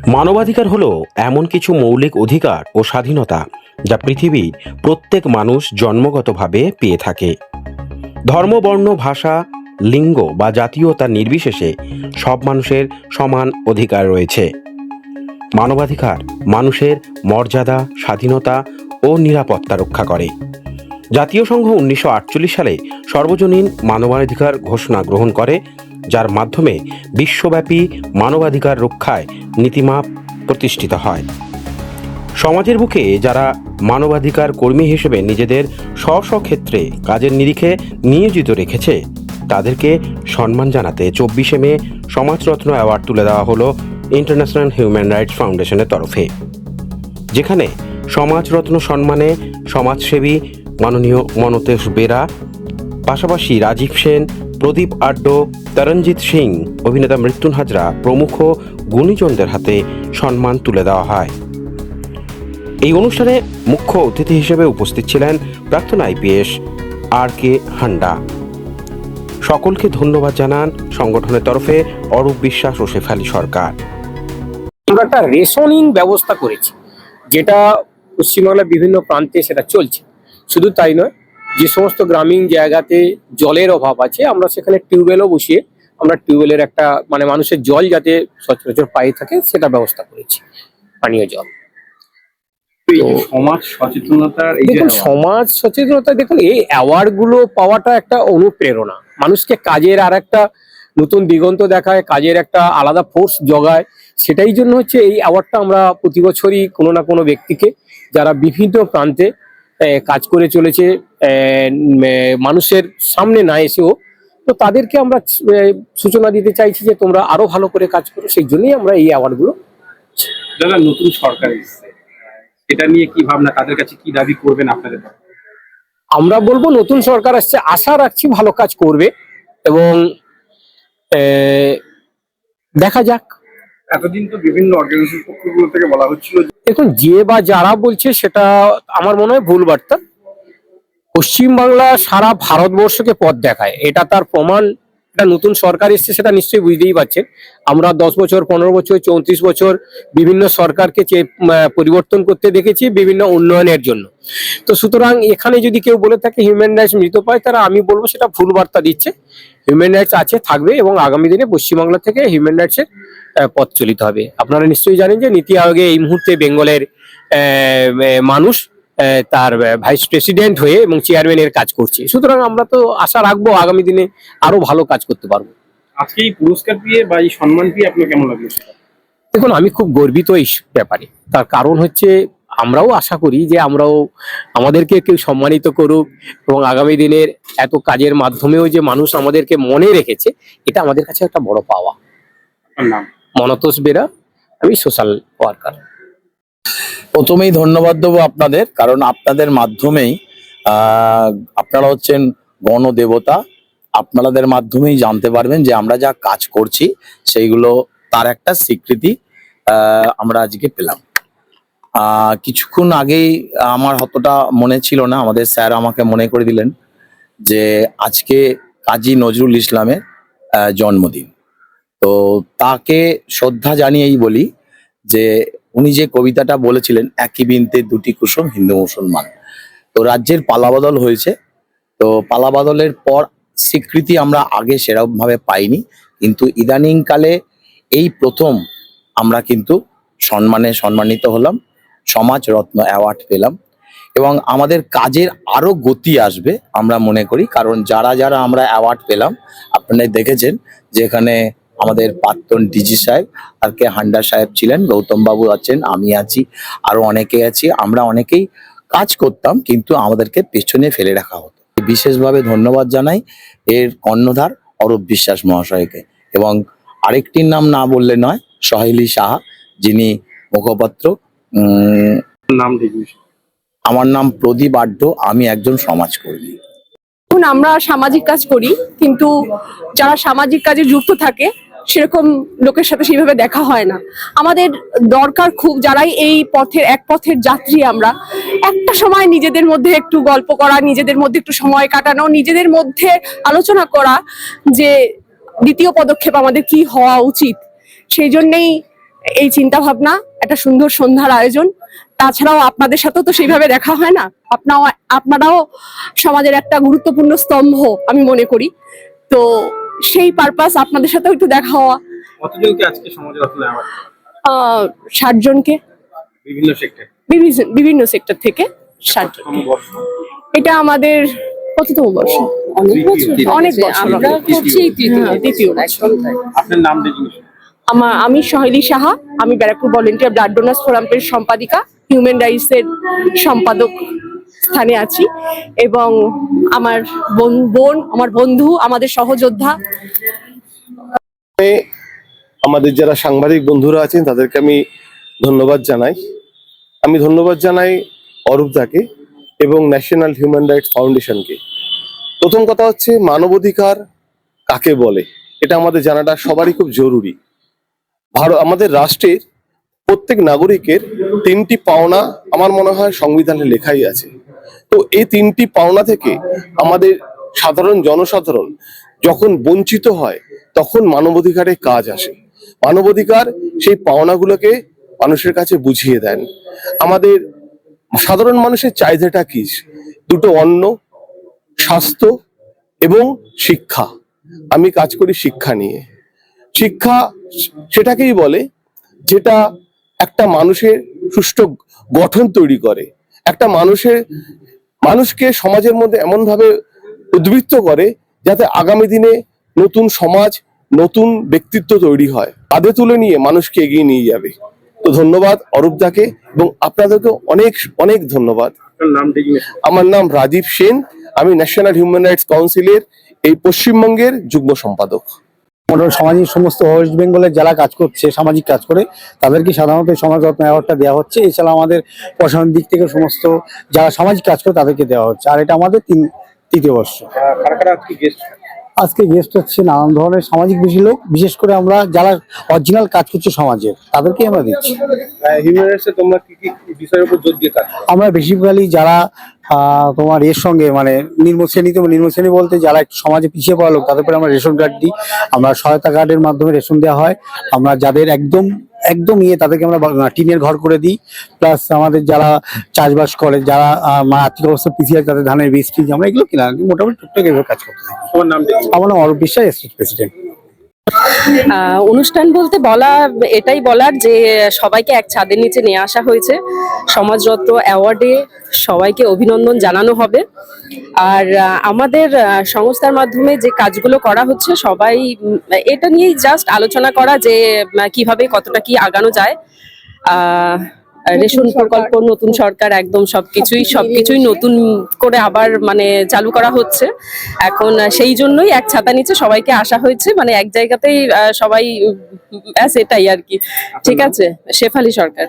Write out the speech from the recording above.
মানবাধিকার হলো এমন কিছু মৌলিক অধিকার ও স্বাধীনতা যা পৃথিবীর প্রত্যেক মানুষ জন্মগতভাবে পেয়ে থাকে। ধর্ম, বর্ণ, ভাষা, লিঙ্গ বা জাতীয়তা নির্বিশেষে সব মানুষের সমান অধিকার রয়েছে। মানবাধিকার মানুষের মর্যাদা, স্বাধীনতা ও নিরাপত্তা রক্ষা করে। জাতীয় সংঘ 1948 সালে সর্বজনীন মানবাধিকার ঘোষণা গ্রহণ করে, যার মাধ্যমে বিশ্বব্যাপী মানবাধিকার রক্ষায় নীতিমালা প্রতিষ্ঠিত হয়। সমাজের বুকে যারা মানবাধিকার কর্মী হিসেবে নিজেদের স্ব স্ব ক্ষেত্রে কাজের নিরিখে নিয়োজিত রেখেছে, তাদেরকে সম্মান জানাতে 24শে মে সমাজরত্ন অ্যাওয়ার্ড তুলে দেওয়া হলো ইন্টারন্যাশনাল হিউম্যান রাইটস ফাউন্ডেশনের তরফে, যেখানে সমাজরত্ন সম্মানে সমাজসেবী মাননীয় মনতোষ বেরা, পাশাপাশি রাজীব সেন, প্রদীপ আড্ড, তরণজিৎ সিং, অভিনেতা মৃত্যুন হাজরা প্রমুখ গুণীজনদের হাতে সম্মান তুলে দেওয়া হয়। এই অনুষ্ঠানে মুখ্য অতিথি হিসেবে উপস্থিত ছিলেন প্রাক্তন আইপিএস RK হান্ডা। সকলকে ধন্যবাদ জানান সংগঠনের তরফে অরূপ বিশ্বাস ও শেফালী সরকার। আমরা একটা রেশনিং ব্যবস্থা করেছি, যেটা পশ্চিমবাংলার বিভিন্ন প্রান্তে সেটা চলছে। শুধু তাই নয়, যে সমস্ত গ্রামীণ জায়গাতে জলের অভাব আছে, আমরা সেখানে টিউবওয়েলও বসিয়ে আমরা টিউবওয়েলের একটা মানুষের জল যাতে সচরাচর পায়ে থাকে সেটা ব্যবস্থা করেছি, পানীয় জল। সমাজ সচেতনতার সমাজ সচেতনতা দেখুন, এই অ্যাওয়ার্ড গুলো পাওয়াটা একটা অনুপ্রেরণা, মানুষকে কাজের আর একটা নতুন দিগন্ত দেখায়, কাজের একটা আলাদা ফোর্স জগায়। সেটাই জন্য হচ্ছে এই অ্যাওয়ার্ডটা আমরা প্রতি বছরই কোনো না কোনো ব্যক্তিকে, যারা বিভিন্ন প্রান্তে কাজ করে চলেছে মানুষের সামনে না এসেও, তো তাদেরকে আমরা সূচনা দিতে চাইছি যে তোমরা আরো ভালো করে কাজ করো। সেই জন্যই আমরা এই অ্যাওয়ার্ড গুলো। যারা নতুন সরকার এসেছে, এটা নিয়ে কি ভাবনা, তাদের কাছে কি দাবি করবেন আপনাদের? আমরা বলবো নতুন সরকার আসছে, আশা রাখছি ভালো কাজ করবে এবং দেখা যাক। এতদিন তো বিভিন্ন অর্গানাইজেশন পক্ষগুলো থেকে বলা হচ্ছিল, দেখুন যে বা যারা বলছে সেটা আমার মনে হয় ভুল বার্তা। পশ্চিমবাংলা সারা ভারতবর্ষকে পথ দেখায়, এটা তার প্রমাণ। একটা নতুন সরকার এসছে, সেটা নিশ্চয়ই বুঝতেই পারছেন। আমরা 10 বছর, 15 বছর, 34 বছর বিভিন্ন সরকারকে পরিবর্তন করতে দেখেছি বিভিন্ন উন্নয়নের জন্য। তো সুতরাং এখানে যদি কেউ বলে থাকে হিউম্যান রাইটস মৃত পায়, তারা আমি বলবো সেটা ভুল বার্তা দিচ্ছে। হিউম্যান রাইটস আছে, থাকবে এবং আগামী দিনে পশ্চিমবাংলা থেকে হিউম্যান রাইটসের পথ চলিত হবে। আপনারা নিশ্চয়ই জানেন যে নীতি আয়োগে এই মুহূর্তে বেঙ্গলের মানুষ তার ভাইস প্রেসিডেন্ট হয়ে এবং চেয়ারম্যানের কাজ করছে। সুতরাং আমরা তো আশা রাখবো আগামী দিনে আরো ভালো কাজ করতে পারবো। আজকে এই পুরস্কার পেয়ে বা এই সম্মান পেয়ে আপনার কেমন লাগলো? দেখুন, আমি খুব গর্বিত এই ব্যাপারে। তার কারণ হচ্ছে আমরাও আশা করি যে আমরাও আমাদেরকে কেউ সম্মানিত করুক এবং আগামী দিনের এত কাজের মাধ্যমেও যে মানুষ আমাদেরকে মনে রেখেছে, এটা আমাদের কাছে একটা বড় পাওয়া। নাম মনতোষ বেরা, আমি সোশ্যাল ওয়ার্কার। প্রথমেই ধন্যবাদ দেবো আপনাদের, কারণ আপনাদের মাধ্যমেই আপনারা হচ্ছেন গণদেবতা। আপনাদের মাধ্যমেই জানতে পারবেন যে আমরা যা কাজ করছি সেইগুলো, তার একটা স্বীকৃতি আমরা আজকে পেলাম। কিছুক্ষণ আগেই আমার অতটা মনে ছিল না, আমাদের স্যার আমাকে মনে করে দিলেন যে আজকে কাজী নজরুল ইসলামের জন্মদিন। তো তাকে শ্রদ্ধা জানিয়েই বলি যে উনি যে কবিতাটা বলেছিলেন, একই বৃন্তে দুটি কুসুম হিন্দু মুসলমান। তো রাজ্যের পালাবদল হয়েছে, তো পালাবদলের পর স্বীকৃতি আমরা আগে সেরকম ভাবে পাইনি, কিন্তু ইদানিং কালে এই প্রথম আমরা কিন্তু সম্মানিত হলাম, সমাজ রত্ন অ্যাওয়ার্ড পেলাম এবং আমাদের কাজের আরো গতি আসবে আমরা মনে করি। কারণ যারা যারা আমরা অ্যাওয়ার্ড পেলাম, আপনারা দেখেছেন যে এখানে আমাদের প্রাক্তন ডিজি সাহেব RK হান্ডা সাহেব ছিলেন, গৌতম বাবু আছেন, আমি আছি, আরো অনেকে আছি। আমরা অনেকেই কাজ করতাম কিন্তু আমাদেরকে পেছনে ফেলে রাখা হতো। বিশেষভাবে ধন্যবাদ জানাই এর কর্ণধার অরূপ বিশ্বাস মহাশয়কে, এবং আরেকটির নাম না বললে নয়, সহেলি সাহা, যিনি মুখপাত্র। নাম? আমার নাম প্রদীপ আড্ড, আমি একজন সমাজকর্মী। আমরা সামাজিক কাজ করি, কিন্তু যারা সামাজিক কাজে যুক্ত থাকে সেরকম লোকের সাথে সেইভাবে দেখা হয় না। আমাদের দরকার খুব, যারাই এই পথের এক পথের যাত্রী, আমরা একটা সময় নিজেদের মধ্যে একটু গল্প করা, নিজেদের মধ্যে একটু সময় কাটানো, নিজেদের মধ্যে আলোচনা করা যে দ্বিতীয় পদক্ষেপ আমাদের কি হওয়া উচিত। সেই জন্যেই এই চিন্তা ভাবনা, একটা সুন্দর সন্ধ্যার আয়োজন। তাছাড়াও আপনাদের সাথেও তো সেইভাবে দেখা হয় না, আপনারাও সমাজের একটা গুরুত্বপূর্ণ স্তম্ভ আমি মনে করি। তো সেই পারপাস আপনাদের সাথেও একটু দেখা হওয়া। কতজনকে আজকে সমাজরত্ন অ্যাওয়ার্ড? 60 জনকে, বিভিন্ন সেক্টর, বিভিন্ন সেক্টর থেকে 60 জন। বর্ষ এটা আমাদের কততম বর্ষ? অনেক বছর। আমরা করছি দ্বিতীয় বছর। আপনার নাম ডেজিগনেশন? আমি সহেলি সাহা, আমি ব্যারাকপুর ভলেন্টিয়ার ব্লাড ডোনার্স ফোরামের সম্পাদিকা, হিউম্যান রাইটস এর সম্পাদক স্থানে আছি, এবং আমার বোন, আমার বন্ধু, আমাদের সহযোদ্ধা। আমাদের যারা সাংবাদিক বন্ধুরা আছেন তাদেরকে আমি ধন্যবাদ জানাই। আমি ধন্যবাদ জানাই অরূপদাকে এবং ন্যাশনাল হিউম্যান রাইটস ফাউন্ডেশনকে। প্রথম কথা হচ্ছে, মানবাধিকার কাকে বলে এটা আমাদের জানাটা সবারই খুব জরুরি। আমাদের রাষ্ট্রের প্রত্যেক নাগরিকের 3টি পাওনা আমার মনে হয় সংবিধানে লেখাই আছে। তো এই 3টি পাওনা থেকে আমাদের সাধারণ জনসাধারণ যখন বঞ্চিত হয় তখন মানবাধিকারের কাজ আসে। মানবাধিকার সেই পাওনাগুলোকে মানুষের কাছে বুঝিয়ে দেন। আমাদের সাধারণ মানুষের চাহিদাটা কি? দুটো অন্ন, স্বাস্থ্য এবং শিক্ষা। আমি কাজ করি শিক্ষা নিয়ে। শিক্ষা সেটাকেই বলে যেটা একটা মানুষের সুষ্ঠু গঠন তৈরি করে, একটা মানুষকে সমাজের মধ্যে এমন ভাবে উদ্বৃত্ত করে যাতে আগামী দিনে নতুন সমাজ, নতুন ব্যক্তিত্ব তৈরি হয়, কাঁধে তুলে নিয়ে মানুষকে এগিয়ে নিয়ে যাবে। তো ধন্যবাদ অরূপদাকে এবং আপনাদেরকে অনেক অনেক ধন্যবাদ। আপনার নাম ডেজিগনেশন? আমার নাম রাজীব সেন, আমি ন্যাশনাল হিউম্যান রাইটস কাউন্সিলের এই পশ্চিমবঙ্গের যুগ্ম সম্পাদক। সামাজিক সমস্ত ওয়েস্ট বেঙ্গলের যারা কাজ করছে, সামাজিক কাজ করে, তাদেরকে সাধারণত সমাজরত্ন অ্যাওয়ার্ডটা দেওয়া হচ্ছে। এছাড়া আমাদের প্রশাসনের দিক থেকে সমস্ত যারা সামাজিক কাজ করে তাদেরকে দেওয়া হচ্ছে। আর এটা আমাদের তৃতীয় বর্ষ। কারা কারা আজকে গেস্ট? আজকে গেস্ট হচ্ছে নানান ধরনের সামাজিক বেশি লোক, বিশেষ করে আমরা যারা অরিজিনাল কাজ করছে সমাজের, তাদেরকে আমরা দিচ্ছি। হিউম্যান রাইটসে তোমরা কি কি বিষয়ের উপর জোর দিয়ে কাজ করো? আমরা বেসিক্যালি যারা তোমার এর সঙ্গে মানে নিম্ন শ্রেণী বলতে যারা একটু সমাজে পিছিয়ে পড়া লোক, তাদের উপরে আমরা রেশন কার্ড দিই। আমরা সহায়তা কার্ডের মাধ্যমে রেশন দেওয়া হয়। আমরা যাদের একদম তাদেরকে আমরা টিনের ঘর করে দিই। প্লাস আমাদের যারা চাষবাস করে, যারা আর্থিক অবস্থা পিছিয়ে আছে, তাদের ধানের বীজ টিজ আমরা এগুলো কিনা মোটামুটি টুকটাক এভাবে কাজ করতে থাকি। তোমার নাম ডেজিগনেশন? আমার নাম অরূপ বিশ্বাস, স্টেট প্রেসিডেন্ট। অনুষ্ঠান বলতে এটাই বলার যে সবাইকে এক ছাদের নিচে নিয়ে আসা হয়েছে। সমাজরত্ন অ্যাওয়ার্ডে সবাইকে অভিনন্দন জানানো হবে। আর আমাদের সংস্থার মাধ্যমে যে কাজগুলো করা হচ্ছে, সবাই এটা নিয়েই জাস্ট আলোচনা করা যে কিভাবে কতটা কি আগানো যায়। রেশন প্রকল্প, নতুন সরকার, একদম সবকিছুই নতুন করে আবার মানে চালু করা হচ্ছে এখন। সেই জন্যই এক ছাতা নিচে সবাইকে আসা হয়েছে, মানে এক জায়গাতেই সবাই, ব্যাস এটাই আর কি। ঠিক আছে, শেফালি সরকার।